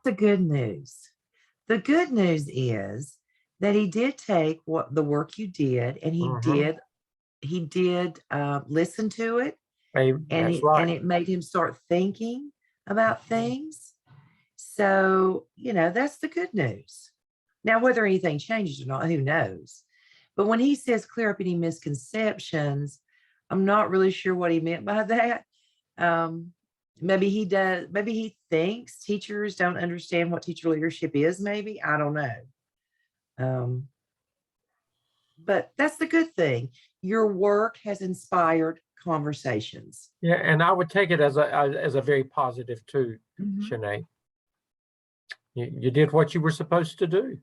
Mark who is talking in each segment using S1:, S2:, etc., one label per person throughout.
S1: the good news. The good news is that he did take what the work you did, and
S2: Mhm.
S1: he did listen to it,
S2: Hey,
S1: and
S2: that's right.
S1: it made him start thinking about things. So, that's the good news. Now, whether anything changes or not, who knows? But when he says clear up any misconceptions, I'm not really sure what he meant by that. Um, maybe he does, maybe he thinks teachers don't understand what teacher leadership is, maybe. I don't know. Um, but that's the good thing. Your work has inspired conversations.
S2: Yeah, and I would take it as a very positive too,
S1: Mhm.
S2: Shanae. You did what you were supposed to do.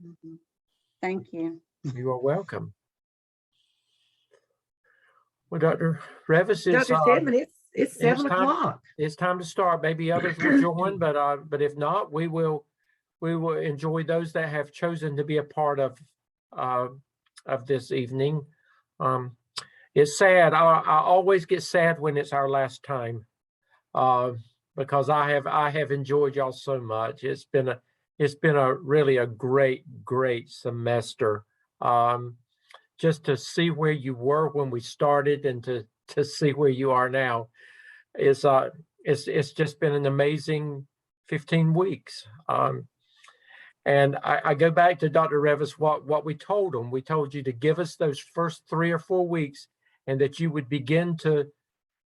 S3: Mhm. Thank you.
S2: You are welcome. Well, Dr. Revis,
S1: Dr. Stedman, it's
S2: it's
S1: 7 o'clock.
S2: time to start. Maybe others will join, but if not, we will enjoy those that have chosen to be a part uh, of this evening. Um, it's sad. I always get sad when it's our last time, uh, because I have enjoyed y'all so much. It's been a really a great semester. Um, just to see where you were when we started and to see where you are now is it's just been an amazing 15 weeks. And I go back to Dr. Revis, what we told him. We told you to give us those first 3 or 4 weeks, and that you would begin to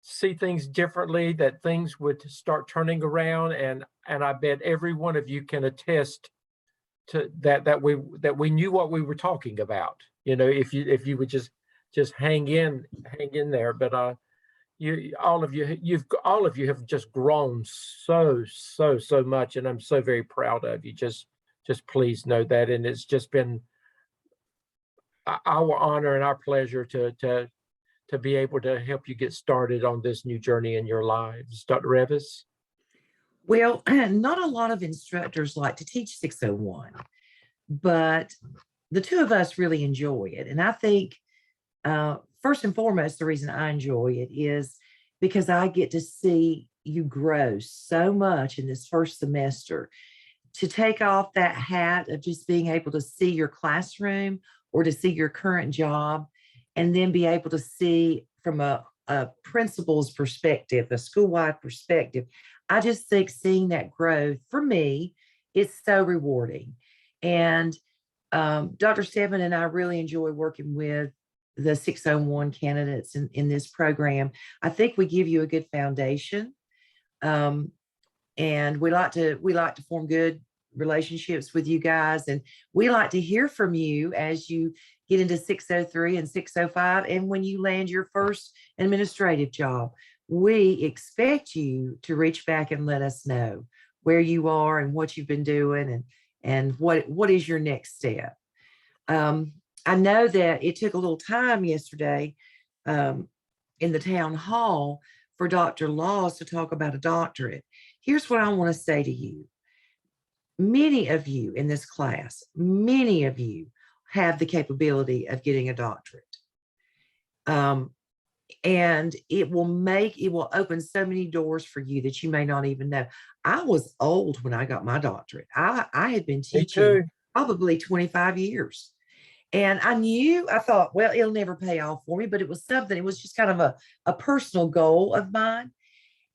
S2: see things differently, that things would start turning around. And I bet every one of you can attest to that we knew what we were talking about. If you would just hang in there. But you all of you have just grown so much, and I'm so very proud of you. Just please know that. And it's just been our honor and our pleasure to be able to help you get started on this new journey in your lives. Dr. Revis?
S1: Well, not a lot of instructors like to teach 601, but the two of us really enjoy it. And I think, first and foremost, the reason I enjoy it is because I get to see you grow so much in this first semester. To take off that hat of just being able to see your classroom or to see your current job, and then be able to see from a principal's perspective, a school-wide perspective. I just think seeing that growth for me is so rewarding. And Dr. Stedman and I really enjoy working with the 601 candidates in this program. I think we give you a good foundation. Um, and we like to form good relationships with you guys, and we like to hear from you as you get into 603 and 605, and when you land your first administrative job. We expect you to reach back and let us know where you are and what you've been doing, and what is your next step. um, I know that it took a little time yesterday, um, in the town hall, for Dr. Laws to talk about a doctorate. Here's what I want to say to you. Many of you in this class, many of you have the capability of getting a doctorate. Um, and it will open so many doors for you that you may not even know. I was old when I got my doctorate. I had been
S2: Me
S1: teaching
S2: too.
S1: probably 25 years. And I thought, well, it'll never pay off for me, but it was something, it was just kind of a personal goal of mine.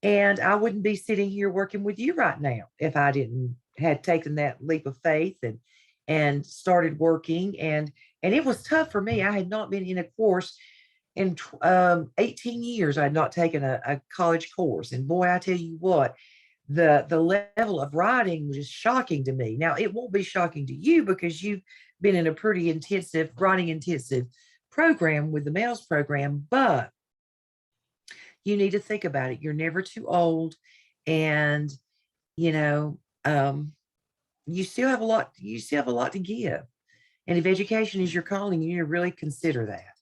S1: And I wouldn't be sitting here working with you right now if I didn't had taken that leap of faith and started working. And it was tough for me. I had not been in a course in 18 years. I had not taken a college course. And boy, I tell you what, the level of writing was just shocking to me. Now, it won't be shocking to you because you've been in a pretty intensive, writing intensive program with the MELS program, but you need to think about it. You're never too old. And, you know, um, you still have a lot to give. And if education is your calling, you need to really consider that.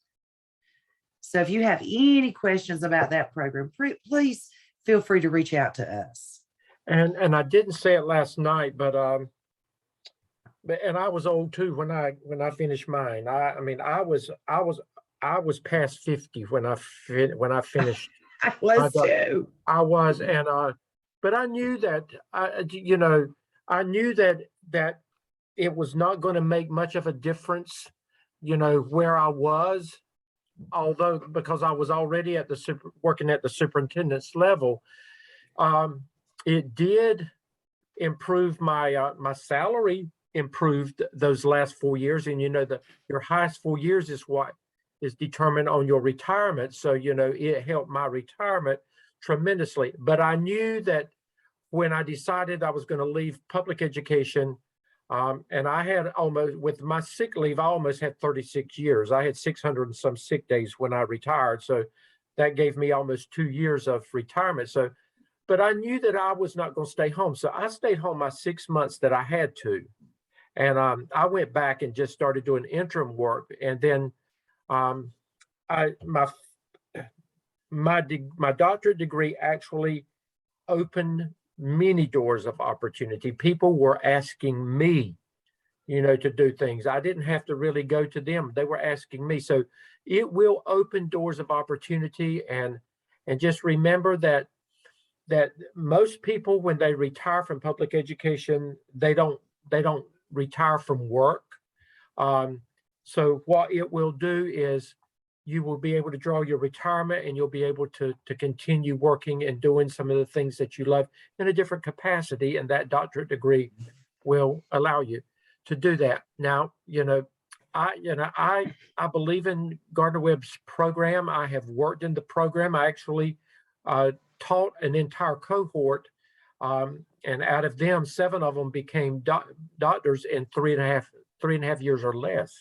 S1: So if you have any questions about that program, please feel free to reach out to us.
S2: And I didn't say it last night, but and I was old too when I finished mine. I mean I was past 50 when I finished.
S1: I
S2: I
S1: was
S2: got
S1: too.
S2: I was and but I knew that I knew that it was not going to make much of a difference, where I was, although because I was already at working at the superintendent's level. It did improve my salary improved those last 4 years, and your highest 4 years is what is determined on your retirement. So it helped my retirement tremendously. But I knew that when I decided I was going to leave public education, and I had almost, with my sick leave, I almost had 36 years. I had 600 and some sick days when I retired. So that gave me almost 2 years of retirement. So, but I knew that I was not going to stay home. So I stayed home my 6 months that I had to. And I went back and just started doing interim work. And then my doctorate degree actually opened many doors of opportunity. People were asking me, to do things. I didn't have to really go to them. They were asking me. So it will open doors of opportunity. And just remember that most people, when they retire from public education, they don't retire from work. So what it will do is you will be able to draw your retirement, and you'll be able to continue working and doing some of the things that you love in a different capacity. And that doctorate degree will allow you to do that. Now, I believe in Gardner-Webb's program. I have worked in the program. I actually taught an entire cohort, and out of them, 7 of them became doctors in 3.5 years or less.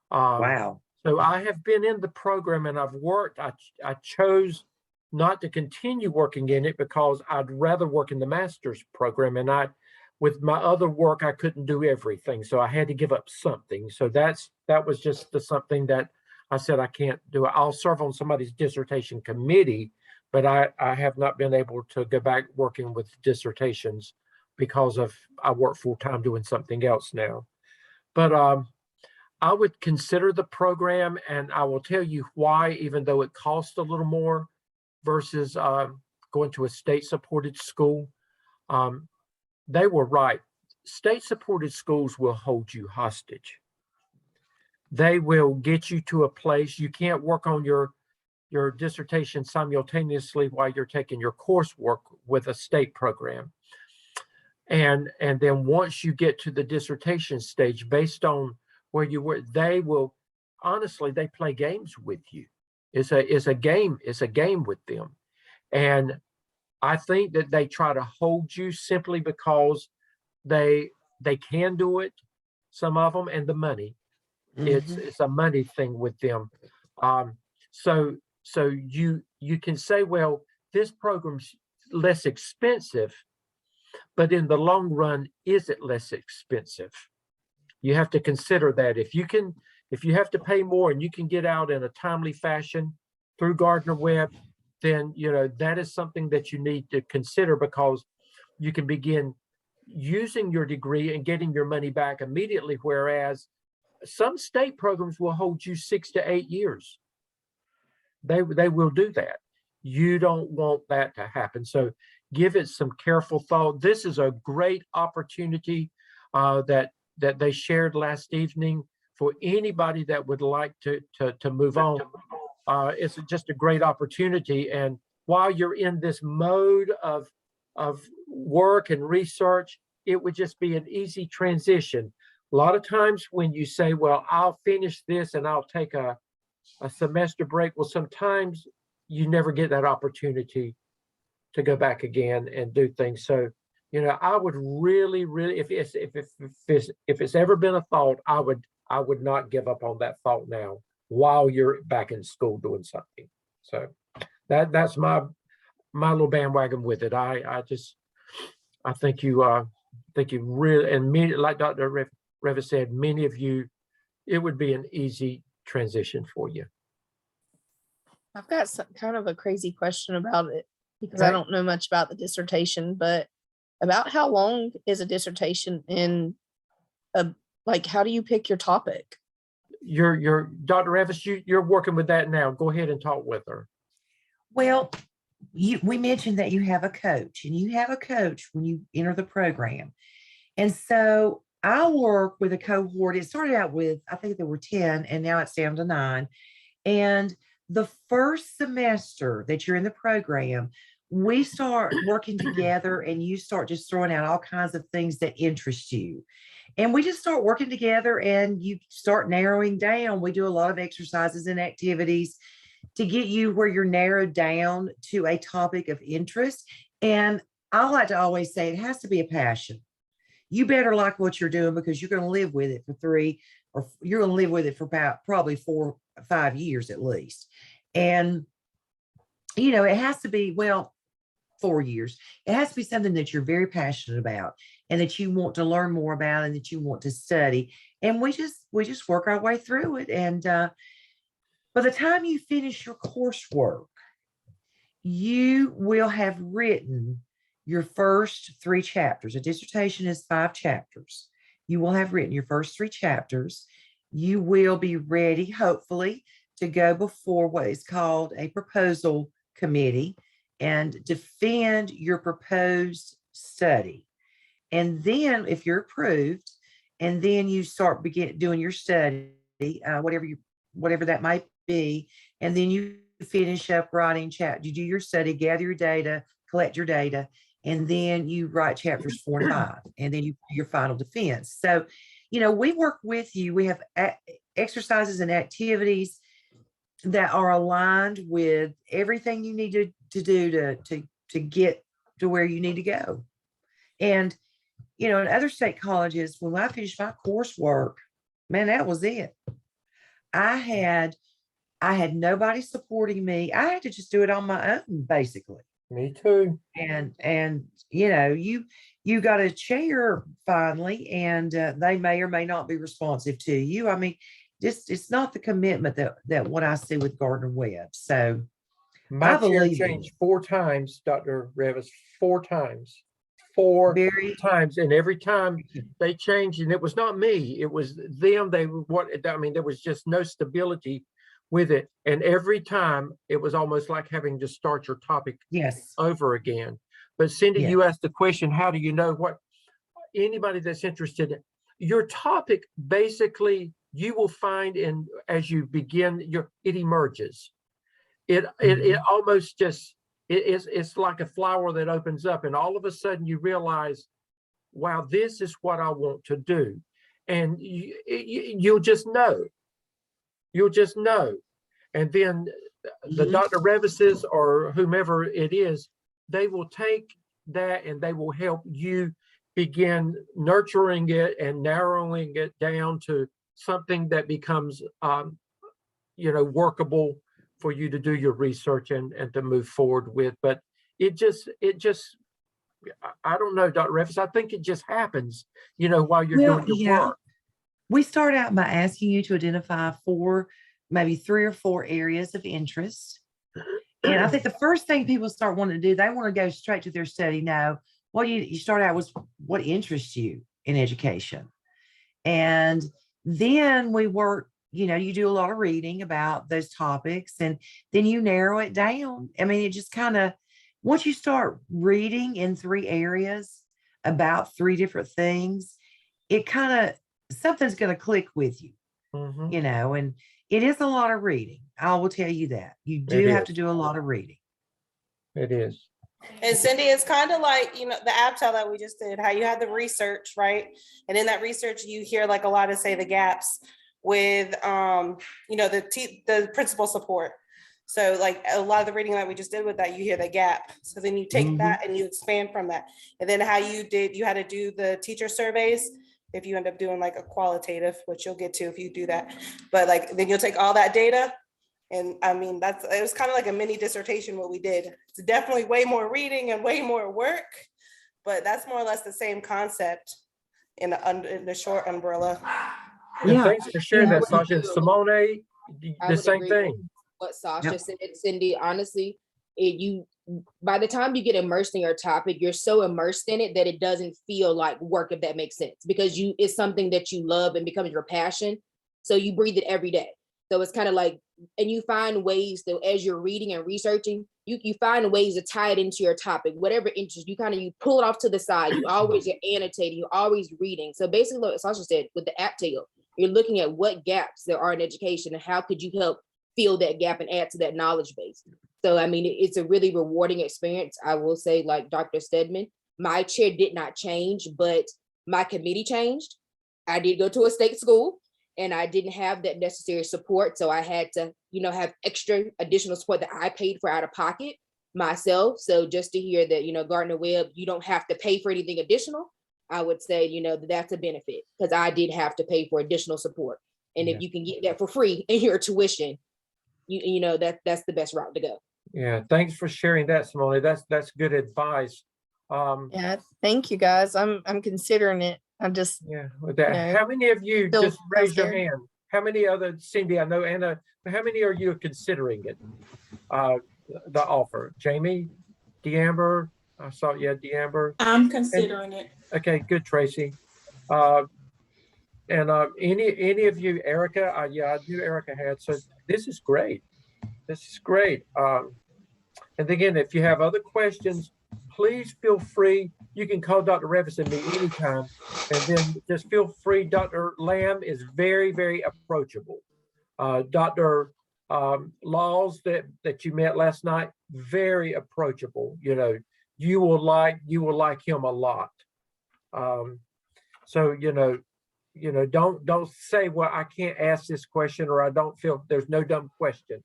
S1: Wow.
S2: So I have been in the program, and I've worked. I chose not to continue working in it because I'd rather work in the master's program. And with my other work, I couldn't do everything. So I had to give up something. So that was just something that I said, I can't do it. I'll serve on somebody's dissertation committee, but I have not been able to go back working with dissertations because I work full time doing something else now. But I would consider the program, and I will tell you why, even though it costs a little more versus going to a state-supported school. They were right. State-supported schools will hold you hostage. They will get you to a place you can't work on your dissertation simultaneously while you're taking your coursework with a state program. And then once you get to the dissertation stage, based on where you were, they will, honestly, they play games with you. It's a game with them. And I think that they try to hold you simply because they can do it, some of them, and the money. It's a money thing with them. So you can say, well, this program's less expensive, but in the long run, is it less expensive? You have to consider that. If you have to pay more and you can get out in a timely fashion through Gardner-Webb, then that is something that you need to consider, because you can begin using your degree and getting your money back immediately, whereas some state programs will hold you 6 to 8 years. They will do that. You don't want that to happen. So give it some careful thought. This is a great opportunity that they shared last evening for anybody that would like to move on. It's just a great opportunity. And while you're in this mode of work and research, it would just be an easy transition. A lot of times when you say, well, I'll finish this and I'll take a semester break, well, sometimes you never get that opportunity to go back again and do things. So, I would really, if it's ever been a thought, I would not give up on that thought now while you're back in school doing something. So that's my little bandwagon with it. I think you really, and many, like Dr. Revis said, many of you, it would be an easy transition for you.
S4: I've got kind of a crazy question about it, because I don't know much about the dissertation, but about how long is a dissertation, and how do you pick your topic?
S2: Your Dr. Revis, you're working with that now. Go ahead and talk with her.
S1: Well, we mentioned that you have a coach, and you have a coach when you enter the program. And so I work with a cohort. It started out with, I think there were 10, and now it's down to 9. And the first semester that you're in the program, we start working together, and you start just throwing out all kinds of things that interest you. And we just start working together, and you start narrowing down. We do a lot of exercises and activities to get you where you're narrowed down to a topic of interest. And I like to always say it has to be a passion. You better like what you're doing, because you're going to live with it for 3, or you're going to live with it for about probably 4 or 5 years at least. And, it has to be, well, 4 years. It has to be something that you're very passionate about, and that you want to learn more about, and that you want to study. And we just work our way through it. And by the time you finish your coursework, you will have written your first 3 chapters. A dissertation is 5 chapters. You will have written your first 3 chapters. You will be ready, hopefully, to go before what is called a proposal committee and defend your proposed study. And then if you're approved, and then you start doing your study, whatever that might be, and then you finish up writing you do your study, gather your data, collect your data, and then you write chapters 4 and 5, and then you do your final defense. So, we work with you. We have exercises and activities that are aligned with everything you need to do to get to where you need to go. And, in other state colleges, when I finished my coursework, man, that was it. I had nobody supporting me. I had to just do it on my own, basically.
S2: Me too.
S1: And you got a chair finally, and they may or may not be responsive to you. I mean, just it's not the commitment that what I see with Gardner Webb. So
S2: My
S1: I
S2: chair
S1: believe
S2: changed
S1: you.
S2: 4 times, Dr. Revis, 4 times. 4
S1: Very
S2: times, and every time they changed, and it was not me, it was them. There was just no stability with it, and every time it was almost like having to start your topic
S1: yes.
S2: over again. But Cindy,
S1: Yes.
S2: you asked the question, how do you know what anybody that's interested, your topic, basically you will find as you begin it emerges. It almost just, it's like a flower that opens up, and all of a sudden you realize, wow, this is what I want to do. And you'll just know. And then the Dr. Revises or whomever it is, they will take that and they will help you begin nurturing it and narrowing it down to something that becomes, workable for you to do your research and to move forward with. But it just, I don't know, Dr. Revis, I think it just happens, while you're doing your work.
S1: We start out by asking you to identify 4, maybe 3 or 4 areas of interest. And I think the first thing people start wanting to do, they want to go straight to their study. No, what you start out with what interests you in education. And then we work, you do a lot of reading about those topics, and then you narrow it down. I mean, it just kind of, once you start reading in 3 areas about 3 different things, it kind of, something's going to click with you, and it is a lot of reading. I will tell you that. You do have to do a lot of reading.
S2: It is.
S5: And Cindy, it's kind of like, the ABTEL that we just did, how you had the research, right? And in that research, you hear like a lot of, say, the gaps with, the principal support. So like a lot of the reading that we just did with that, you hear the gap. So then you take that and you expand from that. And then how you had to do the teacher surveys. If you end up doing like a qualitative, which you'll get to if you do that, but then you'll take all that data. And I mean, it was kind of like a mini dissertation what we did. It's definitely way more reading and way more work, but that's more or less the same concept in the short umbrella.
S2: Yeah. Thanks for sharing that, Sasha. And Simone, the same thing.
S6: What Sasha said, Cindy, honestly, by the time you get immersed in your topic, you're so immersed in it that it doesn't feel like work, if that makes sense, because it's something that you love and becomes your passion. So you breathe it every day. So it's kind of like, and you find ways to, as you're reading and researching, you find ways to tie it into your topic, whatever interest you you pull it off to the side. You always, you're annotating, you're always reading. So basically, like Sasha said, with the app tail, you're looking at what gaps there are in education and how could you help fill that gap and add to that knowledge base. So, I mean, it's a really rewarding experience. I will say, like Dr. Stedman, my chair did not change, but my committee changed. I did go to a state school and I didn't have that necessary support. So I had to, have extra additional support that I paid for out of pocket myself. So just to hear that, Gardner Webb, you don't have to pay for anything additional. I would say, that's a benefit because I did have to pay for additional support. And if you can get that for free in your tuition, that's the best route to go.
S2: Yeah, thanks for sharing that, Simone. That's good advice.
S4: Yeah, thank you guys. I'm considering it. I'm just,
S2: Yeah, with that,
S4: No.
S2: how many of you
S4: Still
S2: just raise your
S4: scared.
S2: hand? How many other, Cindy, I know Anna, how many are you considering it? The offer, Jamie, DeAmber, I saw, DeAmber.
S7: I'm considering it.
S2: Okay, good, Tracy. And any of you, Erica, I knew Erica had, so this is great. This is great. And again, if you have other questions, please feel free. You can call Dr. Revis and me anytime. And then just feel free. Dr. Lamb is very, very approachable. Dr. Laws that you met last night, very approachable. You will like him a lot. So don't say, well, I can't ask this question, or I don't feel there's no dumb question.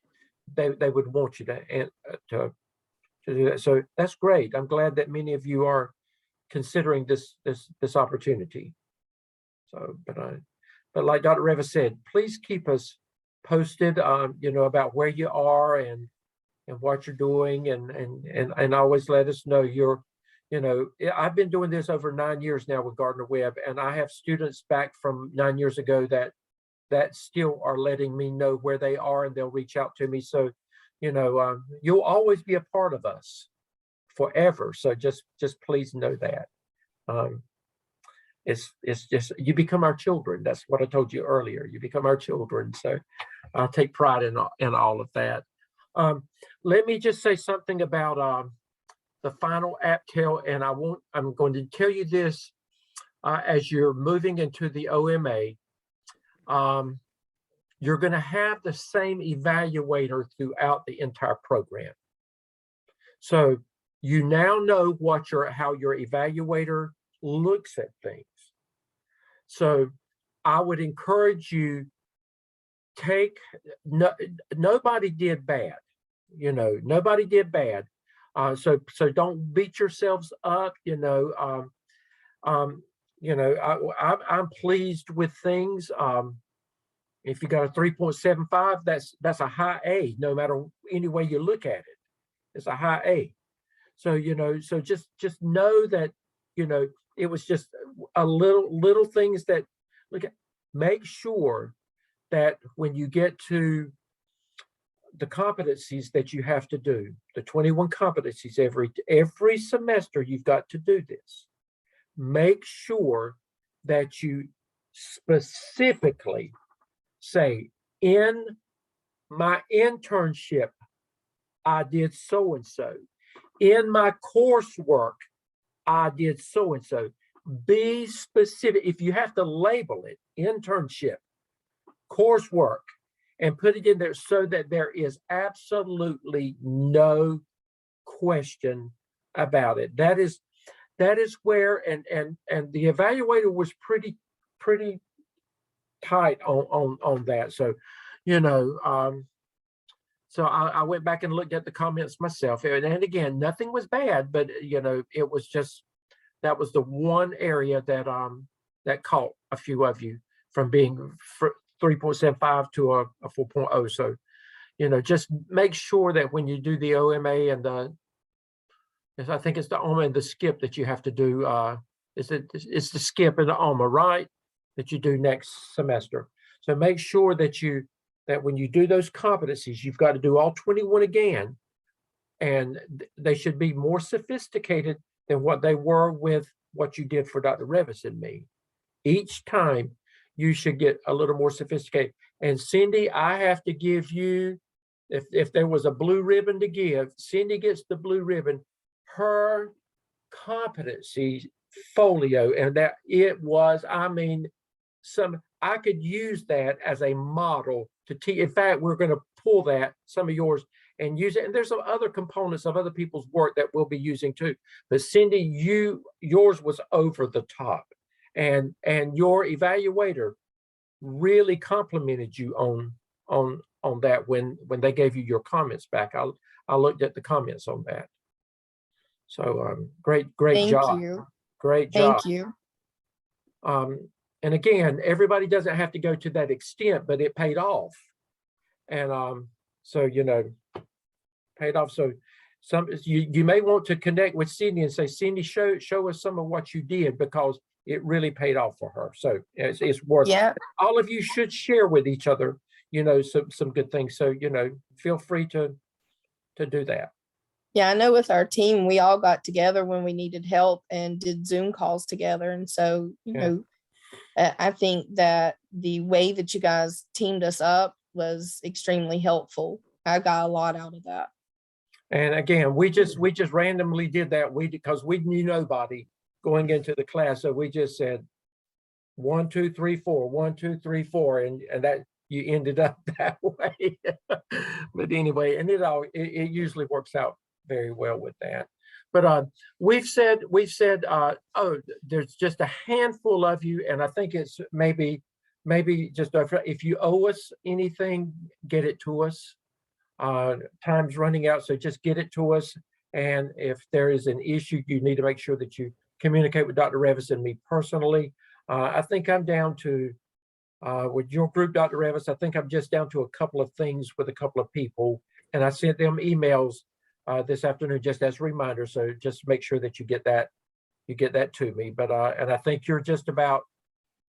S2: They would want you to do that. So that's great. I'm glad that many of you are considering this opportunity. So, but like Dr. Revis said, please keep us posted, about where you are and what you're doing, and always let us know. I've been doing this over 9 years now with Gardner Webb, and I have students back from 9 years ago that still are letting me know where they are, and they'll reach out to me. So, you'll always be a part of us forever. So just please know that. It's just, you become our children. That's what I told you earlier. You become our children. So I take pride in all of that. Let me just say something about the final app tail, and I'm going to tell you this as you're moving into the OMA. You're going to have the same evaluator throughout the entire program. So you now know how your evaluator looks at things. So I would encourage you, nobody did bad. Nobody did bad. So don't beat yourselves up. I'm pleased with things. If you got a 3.75, that's a high A, no matter any way you look at it. It's a high A. So, so just know that, it was just a little things that make sure that when you get to the competencies that you have to do, the 21 competencies every semester, you've got to do this. Make sure that you specifically say, in my internship, I did so-and-so. In my coursework, I did so-and-so. Be specific. If you have to label it, internship, coursework, and put it in there so that there is absolutely no question about it. That is where, and the evaluator was pretty tight on that. So, so I went back and looked at the comments myself, and again, nothing was bad, but it was just, that was the one area that caught a few of you from being 3.75 to a 4.0. So, just make sure that when you do the OMA and I think it's the OMA and the skip that you have to do, it's the skip and the OMA, right? That you do next semester. So make sure that when you do those competencies, you've got to do all 21 again, and they should be more sophisticated than what they were with what you did for Dr. Revis and me. Each time you should get a little more sophisticated. And Cindy, I have to give you, if there was a blue ribbon to give, Cindy gets the blue ribbon. Her competency folio, and that it was, I mean, I could use that as a model to teach. In fact, we're going to pull that, some of yours, and use it. And there's some other components of other people's work that we'll be using too. But Cindy, yours was over the top, and your evaluator really complimented you on that when they gave you your comments back. I looked at the comments on that. So great
S4: Thank
S2: job.
S4: you.
S2: Great job.
S4: Thank you.
S2: And again, everybody doesn't have to go to that extent, but it paid off. And so, you know, paid off. So you may want to connect with Cindy and say, Cindy, show us some of what you did, because it really paid off for her. So it's worth it.
S4: Yeah.
S2: All of you should share with each other, you know, some good things. So, you know, feel free to do that.
S4: Yeah, I know with our team, we all got together when we needed help and did Zoom calls together. And so, you
S2: Yeah.
S4: know, I think that the way that you guys teamed us up was extremely helpful. I got a lot out of that.
S2: And again, we just randomly did that. Because we knew nobody going into the class. So we just said 1, 2, 3, 4, 1, 2, 3, 4. And that you ended up that way. But anyway, and it usually works out very well with that. But we've said, oh, there's just a handful of you, and I think it's maybe just if you owe us anything, get it to us. Time's running out, so just get it to us. And if there is an issue, you need to make sure that you communicate with Dr. Revis and me personally. I think I'm down to, with your group, Dr. Revis, I think I'm just down to a couple of things with a couple of people, and I sent them emails this afternoon just as a reminder. So just make sure that you get that to me. But and I think you're just about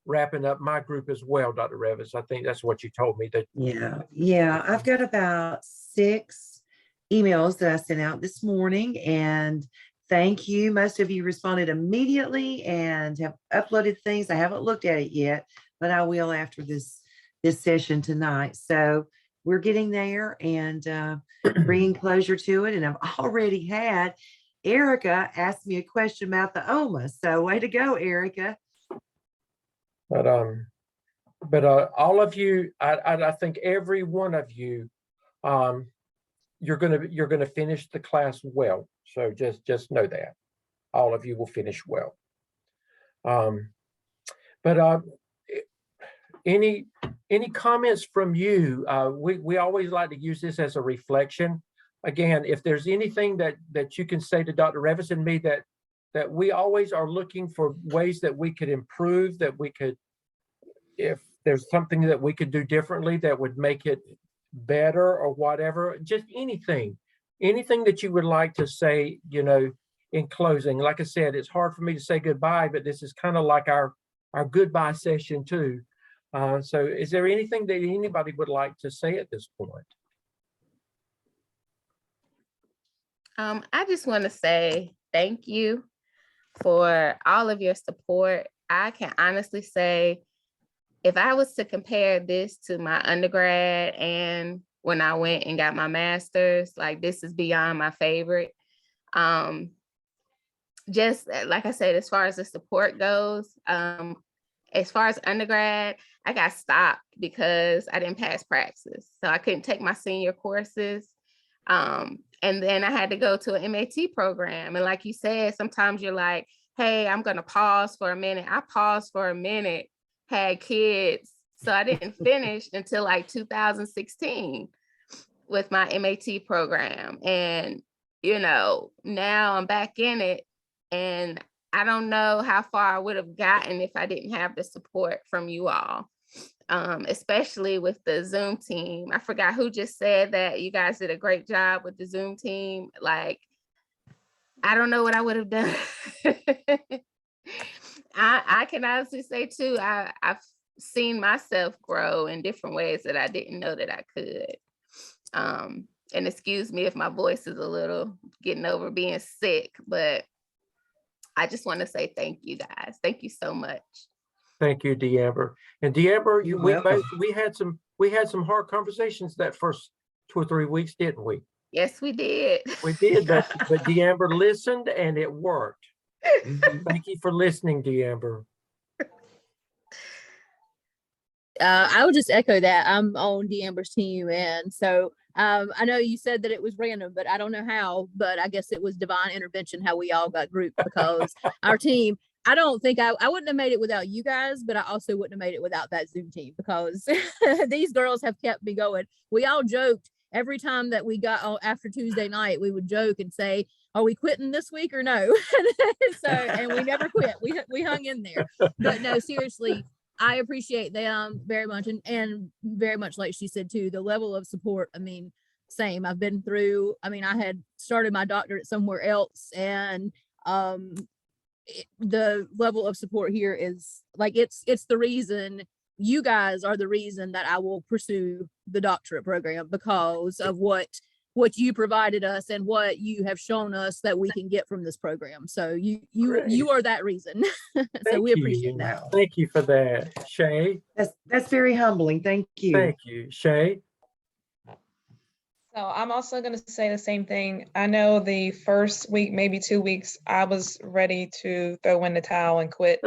S2: wrapping up my group as well, Dr. Revis. I think that's what you told me. That
S1: Yeah, I've got about 6 emails that I sent out this morning, and thank you. Most of you responded immediately and have uploaded things. I haven't looked at it yet, but I will after this session tonight. So we're getting there and bringing closure to it. And I've already had Erica ask me a question about the OMA. So way to go, Erica.
S2: But all of you, I think every one of you, you're gonna finish the class well. So just know that all of you will finish well. But any comments from you? We always like to use this as a reflection. Again, if there's anything that you can say to Dr. Revis and me that we always are looking for ways that we could improve, that we could, if there's something that we could do differently that would make it better or whatever, just anything that you would like to say, you know, in closing. Like I said, it's hard for me to say goodbye, but this is kind of like our goodbye session too. So is there anything that anybody would like to say at this point?
S6: I just want to say thank you for all of your support. I can honestly say, if I was to compare this to my undergrad and when I went and got my master's, like, this is beyond my favorite. Just like I said, as far as the support goes, as far as undergrad, I got stopped because I didn't pass praxis. So I couldn't take my senior courses. And then I had to go to an MAT program. And like you said, sometimes you're like, hey, I'm going to pause for a minute. I paused for a minute, had kids. So I didn't finish until like 2016 with my MAT program. And, you know, now I'm back in it. And I don't know how far I would have gotten if I didn't have the support from you all, especially with the Zoom team. I forgot who just said that you guys did a great job with the Zoom team. Like, I don't know what I would have done. I can honestly say too, I've seen myself grow in different ways that I didn't know that I could. And excuse me if my voice is a little getting over being sick, but I just want to say thank you guys. Thank you so much.
S2: Thank you, Deamber. And Deamber,
S1: You're
S2: we
S1: welcome.
S2: we had some hard conversations that first 2 or 3 weeks, didn't we?
S6: Yes, we did.
S2: We did, but Deamber listened and it worked.
S1: Mhm.
S2: Thank you for listening, Deamber.
S7: I would just echo that. I'm on D'Amber's team, and so I know you said that it was random, but I don't know how. But I guess it was divine intervention how we all got grouped because our team. I don't think I wouldn't have made it without you guys, but I also wouldn't have made it without that Zoom team because these girls have kept me going. We all joked every time that we got on after Tuesday night. We would joke and say, "Are we quitting this week or no?" And we never quit. We hung in there. But no, seriously. I appreciate them very much. And very much like she said too, the level of support. I mean, same. I've been through, I mean, I had started my doctorate somewhere else and the level of support here is like, it's the reason you guys are the reason that I will pursue the doctorate program because of what you provided us and what you have shown us that we can get from this program. So
S2: Great.
S7: you are that reason. So
S2: Thank
S7: we
S2: you.
S7: appreciate that.
S2: Thank you for that. Shay,
S1: That's very humbling. Thank you.
S2: thank you. Shay,
S8: So I'm also going to say the same thing. I know the first week, maybe 2 weeks, I was ready to throw in the towel and quit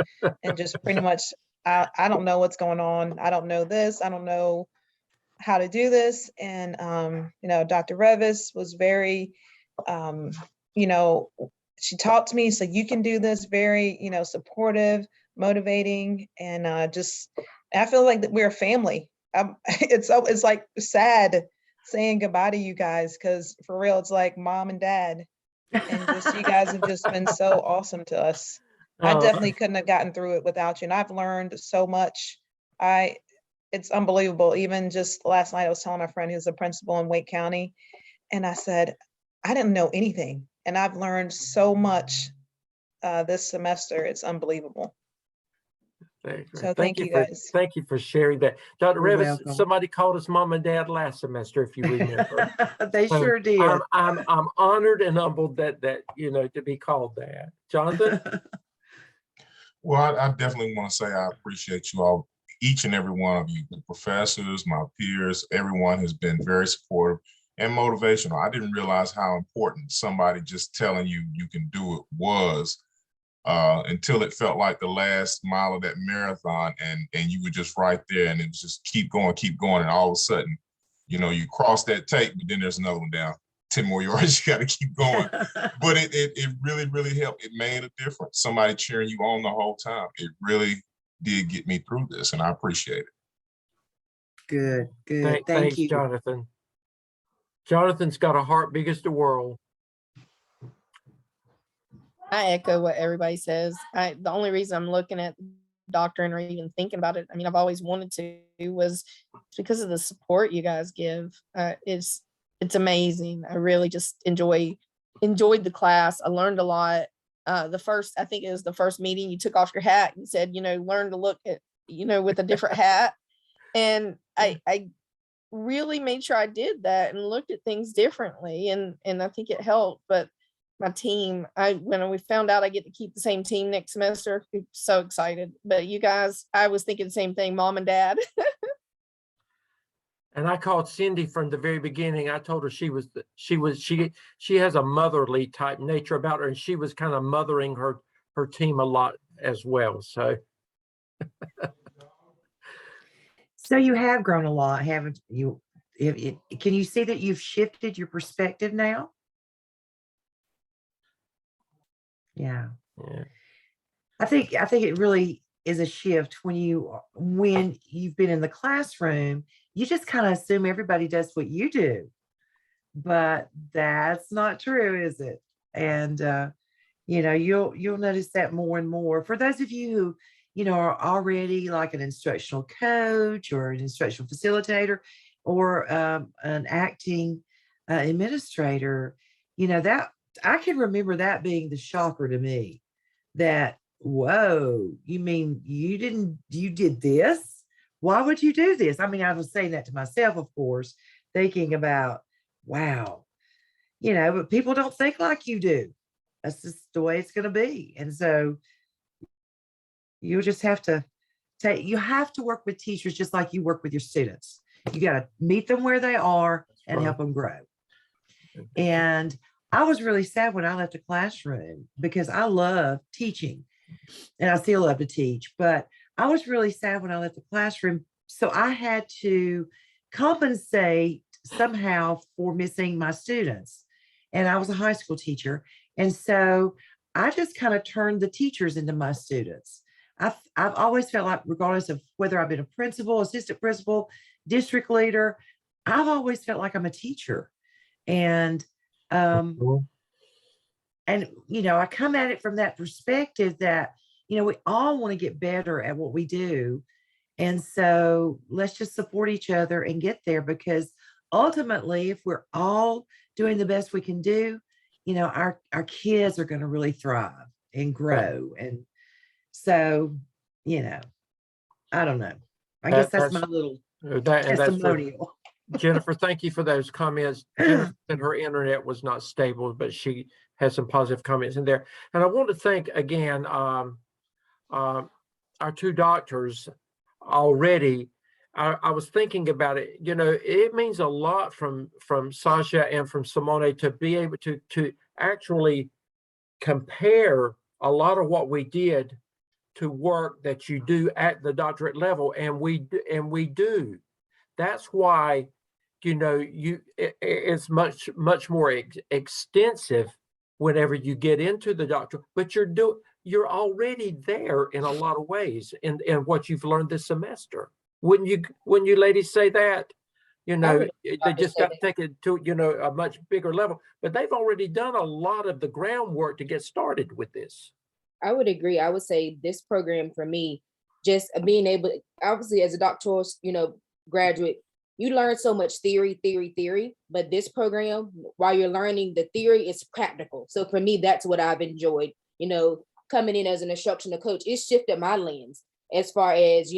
S8: and just pretty much, I don't know what's going on. I don't know this. I don't know how to do this. And, Dr. Revis was very, she talked to me, so you can do this, very, supportive, motivating, and I feel like that we're a family. It's like sad saying goodbye to you guys, because for real, it's like mom and dad, and just you guys have just been so awesome to us. I definitely couldn't have gotten through it without you, and I've learned so much. It's unbelievable. Even just last night, I was telling a friend who's a principal in Wake County, and I said, I didn't know anything, and I've learned so much this semester. It's unbelievable. So thank you guys.
S2: Thank you for sharing that. Dr.
S1: You're
S2: Revis,
S1: welcome.
S2: somebody called us mom and dad last semester, if you remember.
S1: They
S2: So
S1: sure did.
S2: I'm honored and humbled that to be called that. Jonathan?
S9: Well, I definitely want to say I appreciate you all, each and every one of you, the professors, my peers, everyone has been very supportive and motivational. I didn't realize how important somebody just telling you you can do it was until it felt like the last mile of that marathon, and you were just right there, and it was just keep going, and all of a sudden, you cross that tape, but then there's another one down. 10 more yards, you got to keep going. But it really, really helped. It made a difference. Somebody cheering you on the whole time. It really did get me through this, and I appreciate it.
S1: Good. Thank
S2: Thanks,
S1: you.
S2: Jonathan. Jonathan's got a heart big as the world.
S4: I echo what everybody says. The only reason I'm looking at doctoring or even thinking about it, I mean, I've always wanted to, was because of the support you guys give. It's amazing. I really just enjoyed the class. I learned a lot. I think it was the first meeting, you took off your hat and said, learn to look at, with a different hat. And I really made sure I did that and looked at things differently. And I think it helped. But my team, when we found out I get to keep the same team next semester, I'm so excited. But you guys, I was thinking the same thing, mom and dad.
S2: And I called Cindy from the very beginning. I told her she has a motherly type nature about her, and she was kind of mothering her team a lot as well. So
S1: So you have grown a lot, haven't you? Can you see that you've shifted your perspective now? Yeah. I think it really is a shift when you've been in the classroom. You just kind of assume everybody does what you do, but that's not true, is it? And you'll notice that more and more. For those of you who are already like an instructional coach or an instructional facilitator or an acting administrator, that I can remember that being the shocker to me. That, whoa, you mean you did this? Why would you do this? I mean, I was saying that to myself, of course, thinking about, wow, but people don't think like you do. That's just the way it's going to be. And so you'll just have to you have to work with teachers just like you work with your students. You got to meet them where they are and help them grow. And I was really sad when I left a classroom because I love teaching and I still love to teach, but I was really sad when I left the classroom. So I had to compensate somehow for missing my students. And I was a high school teacher. And so I just kind of turned the teachers into my students. I've always felt like, regardless of whether I've been a principal, assistant principal, district leader, I've always felt like I'm a teacher. And
S2: Cool.
S1: and I come at it from that perspective that we all want to get better at what we do, and so let's just support each other and get there, because ultimately if we're all doing the best we can do, our kids are going to really thrive and grow. And so I don't know, I guess that's my little
S2: and that's what,
S1: testimonial.
S2: Jennifer, thank you for those comments. Jennifer said her internet was not stable, but she has some positive comments in there. And I want to thank again our two doctors already. I was thinking about it. It means a lot from Sasha and from Simone to be able to actually compare a lot of what we did to work that you do at the doctorate level, and we do. That's why, it's much more extensive whenever you get into the doctor, but you're already there in a lot of ways in what you've learned this semester. Wouldn't you ladies say that? They just got to take it to, a much bigger level, but they've already done a lot of the groundwork to get started with this.
S6: I would agree. I would say this program for me, just being able, obviously as a doctoral, graduate, you learn so much theory, but this program, while you're learning the theory, it's practical. So for me, that's what I've enjoyed, coming in as an instructional coach. It shifted my lens as far as,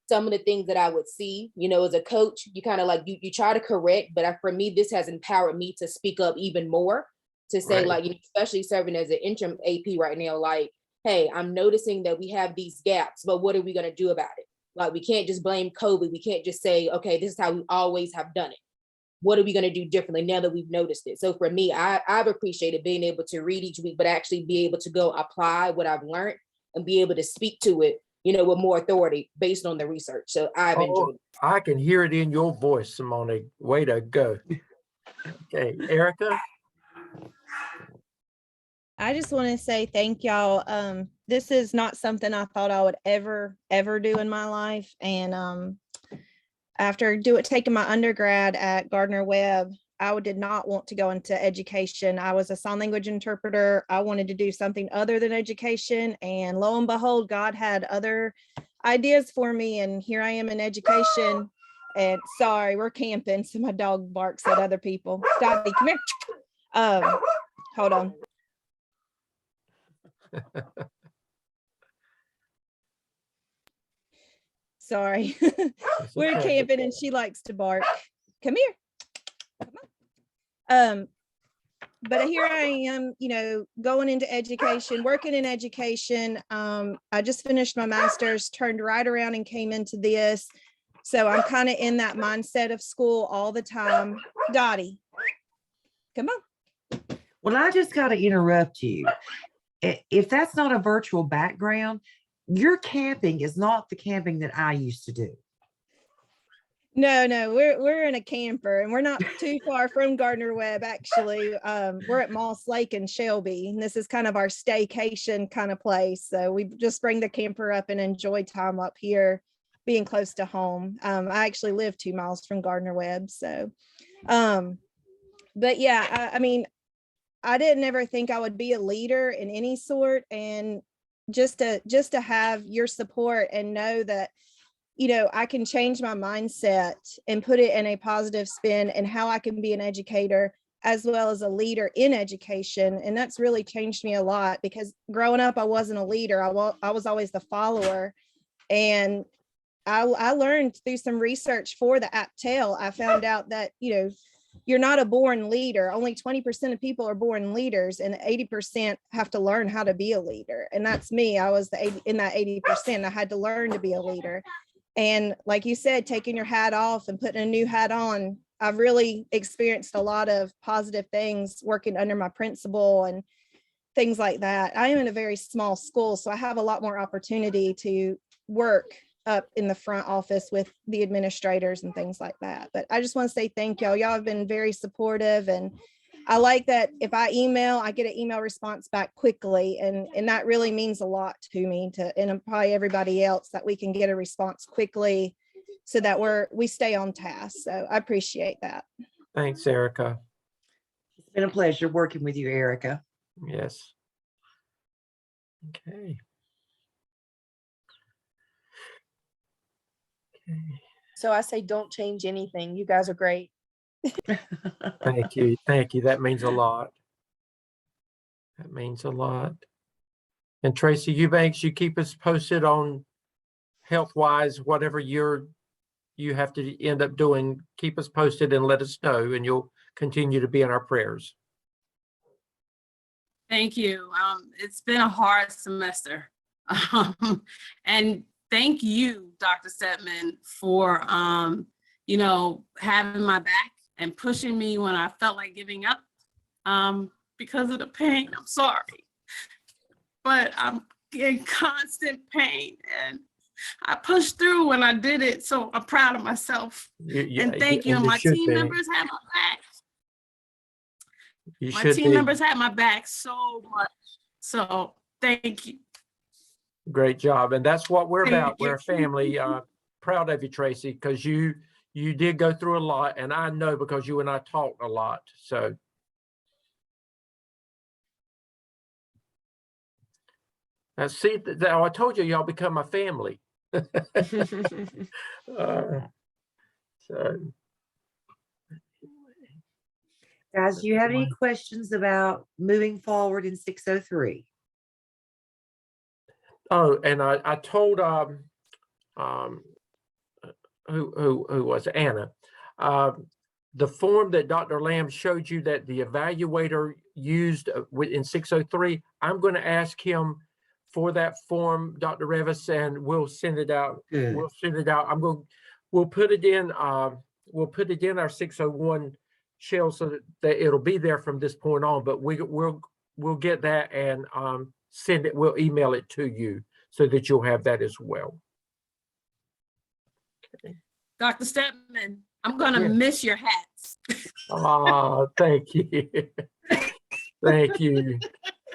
S6: some of the things that I would see, as a coach, you kind of like, you try to correct, but for me, this has empowered me to speak up even more, to say,
S2: Right.
S6: like, especially serving as an interim AP right now, like, hey, I'm noticing that we have these gaps, but what are we going to do about it? Like, we can't just blame COVID. We can't just say, okay, this is how we always have done it. What are we going to do differently now that we've noticed it? So for me, I've appreciated being able to read each week, but actually be able to go apply what I've learned and be able to speak to it, with more authority based on the research. So I've enjoyed it.
S2: I can hear it in your voice, Simone. Way to go. Okay, Erica.
S4: I just want to say thank y'all. This is not something I thought I would ever do in my life. And after taking my undergrad at Gardner Webb, I did not want to go into education. I was a sign language interpreter. I wanted to do something other than education. And lo and behold, God had other ideas for me. And here I am in education. And sorry, we're camping, so my dog barks at other people. Dottie, come here. Hold on. Sorry. We're
S2: okay.
S4: camping and she likes to bark. Come here. Come on. But here I am, going into education, working in education. I just finished my master's, turned right around and came into this. So I'm kind of in that mindset of school all the time. Dottie, come on.
S1: Well, I just got to interrupt you. If that's not a virtual background, your camping is not the camping that I used to do.
S4: No, we're in a camper and we're not too far from Gardner Webb, actually. We're at Moss Lake in Shelby, and this is kind of our staycation kind of place. So we just bring the camper up and enjoy time up here, being close to home. I actually live 2 miles from Gardner Webb. So, but yeah, I mean, I didn't ever think I would be a leader in any sort, and just to have your support and know that, I can change my mindset and put it in a positive spin, and how I can be an educator as well as a leader in education. And that's really changed me a lot, because growing up, I wasn't a leader. I was always the follower. And I learned through some research for the APTEL, I found out that, you're not a born leader. Only 20% of people are born leaders, and 80% have to learn how to be a leader. And that's me. I was in that 80%. I had to learn to be a leader. And like you said, taking your hat off and putting a new hat on, I've really experienced a lot of positive things working under my principal and things like that. I am in a very small school, so I have a lot more opportunity to work up in the front office with the administrators and things like that. But I just want to say thank y'all. Y'all have been very supportive, and I like that if I email, I get an email response back quickly, and that really means a lot to me, and probably everybody else, that we can get a response quickly so that we stay on task. So I appreciate that.
S2: Thanks, Erica.
S1: It's been a pleasure working with you, Erica.
S2: Yes. Okay. Okay.
S4: So I say, don't change anything. You guys are great.
S2: Thank you. Thank you. That means a lot. That means a lot. And Tracy Eubanks, you keep us posted on health-wise, whatever you have to end up doing, keep us posted and let us know, and you'll continue to be in our prayers.
S10: Thank you. It's been a hard semester. And thank you, Dr. Setman, for, having my back and pushing me when I felt like giving up because of the pain. I'm sorry, but I'm in constant pain, and I pushed through when I did it. So I'm proud of myself. And thank you. And my team members have my back. My team members had my back so much. So thank you.
S2: Great job. And that's what we're about. We're a family. Proud of you, Tracy, because you did go through a lot, and I know because you and I talked a lot. So see, I told you, y'all become my family.
S1: Guys, do you have any questions about moving forward in 603?
S2: Oh, and I told who was it? Anna, the form that Dr. Lamb showed you that the evaluator used in 603, I'm going to ask him for that form, Dr. Revis, and we'll send it out.
S1: Good.
S2: We'll send it out. We'll put it in our 601 shell so that it'll be there from this point on, but we'll get that and send it. We'll email it to you so that you'll have that as well. Okay.
S10: Dr. Stepman, I'm going to miss your hats.
S2: Oh, thank you. Thank you.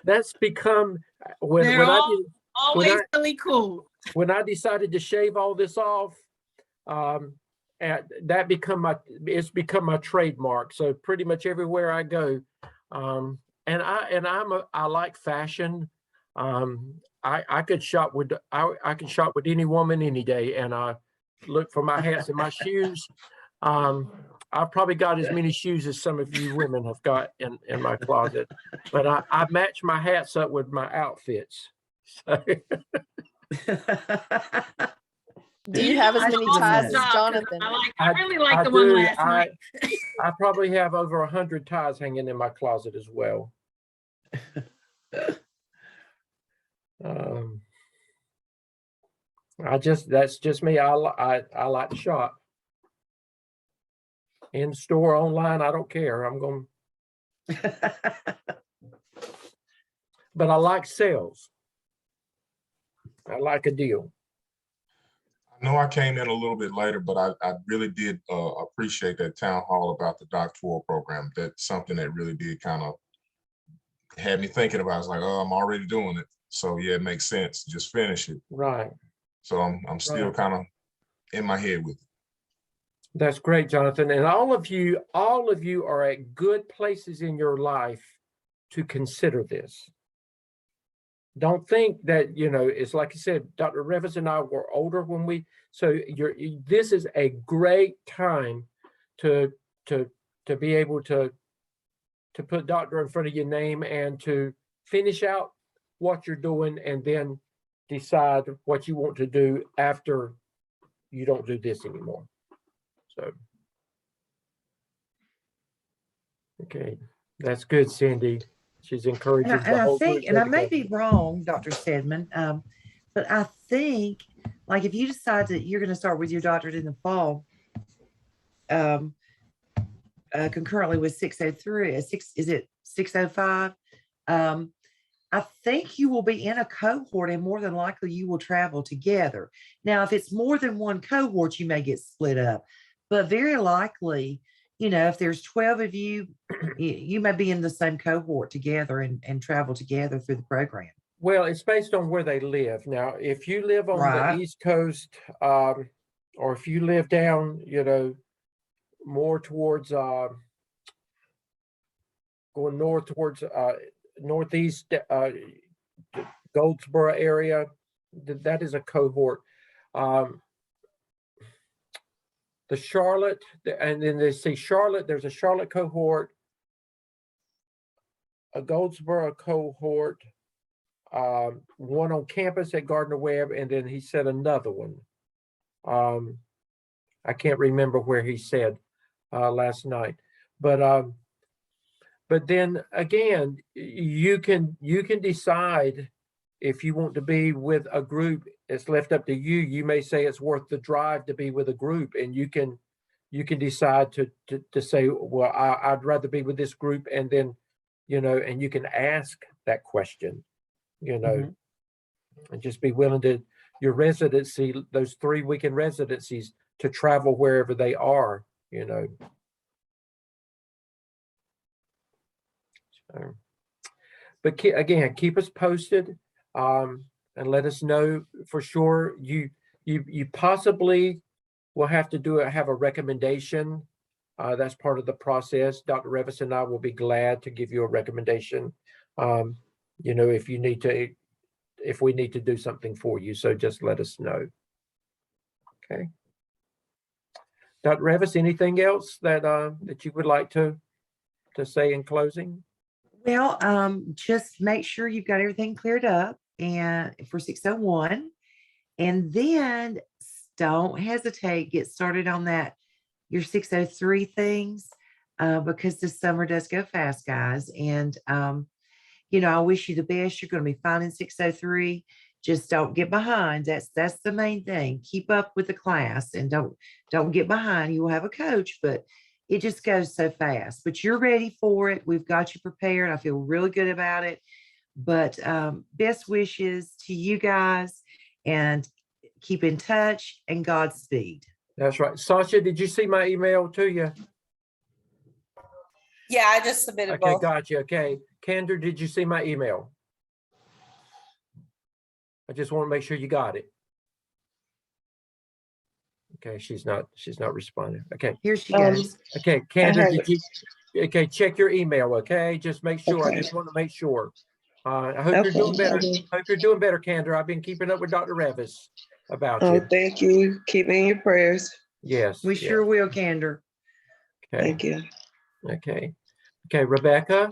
S2: That's become
S10: always really cool.
S2: When I decided to shave all this off, it's become my trademark. So pretty much everywhere I go, I like fashion. I could shop with any woman any day, and I look for my hats and my shoes. I've probably got as many shoes as some of you women have got in my closet, but I match my hats up with my outfits. So.
S4: Do you have as many ties as Jonathan?
S10: I really like the one last night.
S2: I probably have over 100 ties hanging in my closet as well. That's just me. I like to shop. In store, online, I don't care. I'm going. But I like sales. I like a deal.
S9: I know I came in a little bit later, but I really did appreciate that town hall about the doctoral program. That's something that really did kind of had me thinking about. It's like, oh, I'm already doing it. So yeah, it makes sense. Just finish it.
S2: Right.
S9: So I'm still kind of in my head with it.
S2: That's great, Jonathan. And all of you are at good places in your life to consider this. Don't think that, it's like you said, Dr. Revis and I were older when this is a great time to be able to put doctor in front of your name and to finish out what you're doing and then decide what you want to do after you don't do this anymore. So Okay, that's good, Cindy. She's encouraging
S1: And
S2: the
S1: I
S2: whole group.
S1: think, and I
S2: to
S1: may
S2: together.
S1: be wrong, Dr. Stedman, but I think, like, if you decide that you're going to start with your doctorate in the fall, um, concurrently with 603, is it 605? I think you will be in a cohort and more than likely you will travel together. Now, if it's more than one cohort, you may get split up, but very likely, if there's 12 of you, you may be in the same cohort together and travel together through the program.
S2: Well, it's based on where they live. Now, if you live on the
S1: Right.
S2: East Coast, or if you live down, more towards going north towards northeast Goldsboro area, that is a cohort. The Charlotte, and then they see Charlotte, there's a Charlotte cohort, a Goldsboro cohort, one on campus at Gardner Webb, and then he said another one. I can't remember where he said last night, but then again, you can decide if you want to be with a group. It's left up to you. You may say it's worth the drive to be with a group, and you can decide to say, well, I'd rather be with this group, and then and you can ask that question, and just be willing to your residency, those 3 weekend residencies, to travel wherever they are, So, but again, keep us posted, and let us know for sure. You possibly will have to have a recommendation. That's part of the process. Dr. Revis and I will be glad to give you a recommendation. If we need to do something for you, so just let us know. Okay. Dr. Revis, anything else that you would like to say in closing?
S1: Well, just make sure you've got everything cleared up and for 601, and then don't hesitate, get started on your 603 things, because this summer does go fast, guys. And, I wish you the best. You're going to be fine in 603. Just don't get behind. That's the main thing. Keep up with the class and don't get behind. You will have a coach, but it just goes so fast. But you're ready for it. We've got you prepared. I feel really good about it. But best wishes to you guys, and keep in touch, and Godspeed.
S2: That's right. Sasha, did you see my email to you?
S5: Yeah, I just submitted
S2: Okay,
S5: both.
S2: gotcha. Okay. Kendra, did you see my email? I just want to make sure you got it. Okay, she's not responding. Okay.
S1: Here she goes.
S2: Okay, Kendra, okay, check your email, okay? Just make sure.
S11: Okay.
S2: I just want to make sure. I hope you're doing better. Hope you're doing better, Kendra. I've been keeping up with Dr. Revis about
S11: Oh,
S2: you.
S11: thank you. Keep me in your prayers.
S2: Yes.
S1: We
S2: yes.
S1: sure will, Kendra.
S2: Okay.
S11: Thank you.
S2: Okay. Okay, Rebecca.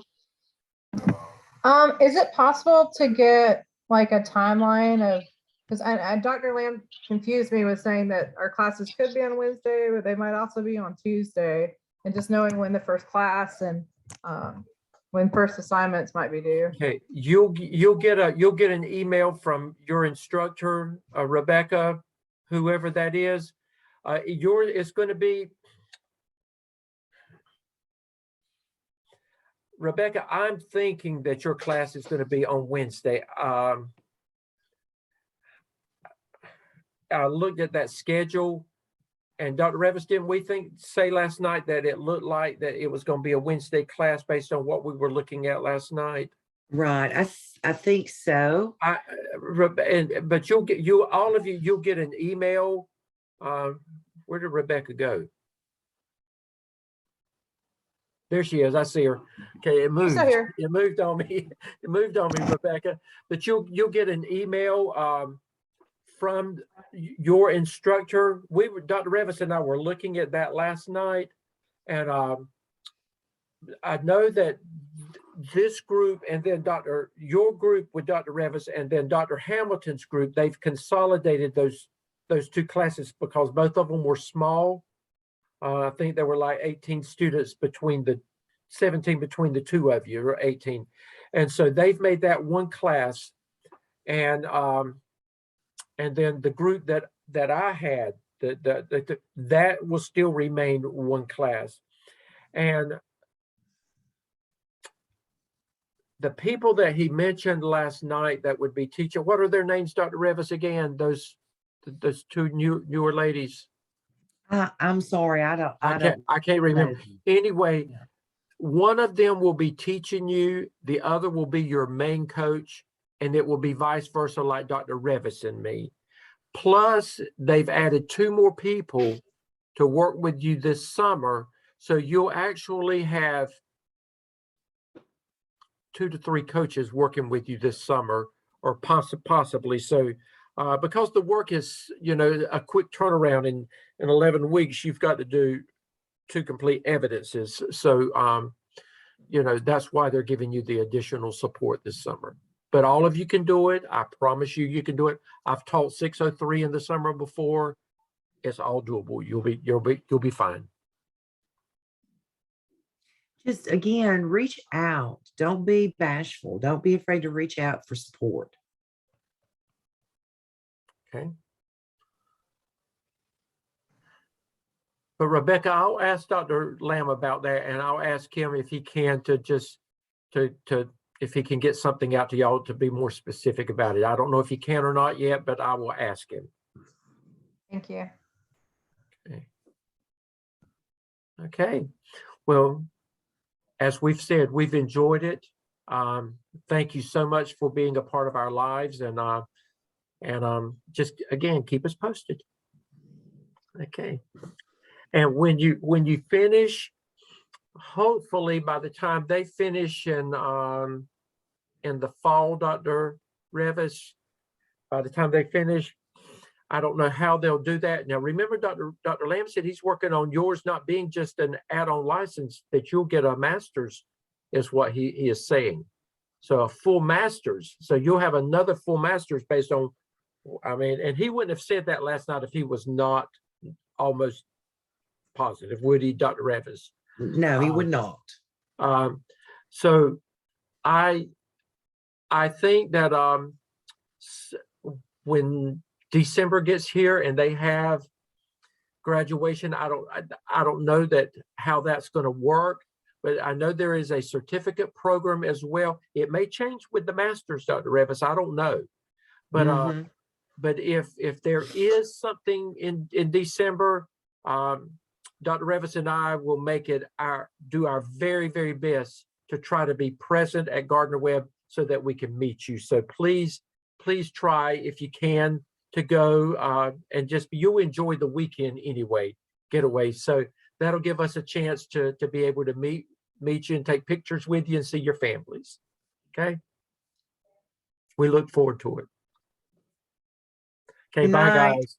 S4: Is it possible to get like a timeline of, because Dr. Lamb confused me with saying that our classes could be on Wednesday, but they might also be on Tuesday, and just knowing when the first class and when first assignments might be due.
S2: Okay, you'll get an email from your instructor, Rebecca, whoever that is. It's going to be Rebecca. I'm thinking that your class is going to be on Wednesday. I looked at that schedule, and Dr. Revis, didn't we say last night that it looked like that it was going to be a Wednesday class based on what we were looking at last night?
S1: Right. I think so.
S2: But you'll get an email. Where did Rebecca go? There she is. I see her. Okay, it moved. It moved on me. It moved on me, Rebecca. But you'll get an email from your instructor. Dr. Revis and I were looking at that last night, and I know that this group, and then your group with Dr. Revis, and then Dr. Hamilton's group, they've consolidated those two classes because both of them were small. I think there were like 18 students between 17 between the two of you, or 18. And so they've made that one class. And then the group that I had, that will still remain one class. And the people that he mentioned last night that would be teaching, what are their names, Dr. Revis, again? Those two newer ladies.
S1: I'm sorry,
S2: I can't remember.
S1: know.
S2: Anyway,
S1: Yeah.
S2: one of them will be teaching you, the other will be your main coach, and it will be vice versa, like Dr. Revis and me. Plus, they've added 2 more people to work with you this summer. So you'll actually have 2 to 3 coaches working with you this summer, or possibly. So because the work is, a quick turnaround in 11 weeks, you've got to do 2 complete evidences. So, that's why they're giving you the additional support this summer. But all of you can do it. I promise you can do it. I've taught 603 in the summer before. It's all doable. You'll be fine.
S1: Just again, reach out. Don't be bashful. Don't be afraid to reach out for support.
S2: Okay. But Rebecca, I'll ask Dr. Lamb about that, and I'll ask him if he can if he can get something out to y'all to be more specific about it. I don't know if he can or not yet, but I will ask him.
S8: Thank you.
S2: Okay. Well, as we've said, we've enjoyed it. Thank you so much for being a part of our lives, and just again, keep us posted. Okay. And when you finish, hopefully by the time they finish in the fall, Dr. Revis, by the time they finish, I don't know how they'll do that. Now, remember, Dr. Lamb said he's working on yours not being just an add-on license, that you'll get a master's, is what he is saying. So a full master's. So you'll have another full master's based on, and he wouldn't have said that last night if he was not almost positive, would he, Dr. Revis?
S1: No, he would not.
S2: So I think that when December gets here and they have graduation, I don't know how that's going to work, but I know there is a certificate program as well. It may change with the master's, Dr. Revis. I don't know, but but if there is something in December, Dr. Revis and I will do our very, very best to try to be present at Gardner Webb so that we can meet you. So please try, if you can, to go and you'll enjoy the weekend anyway, getaway. So that'll give us a chance to be able to meet you and take pictures with you and see your families. Okay. We look forward to it. Okay. Bye, guys.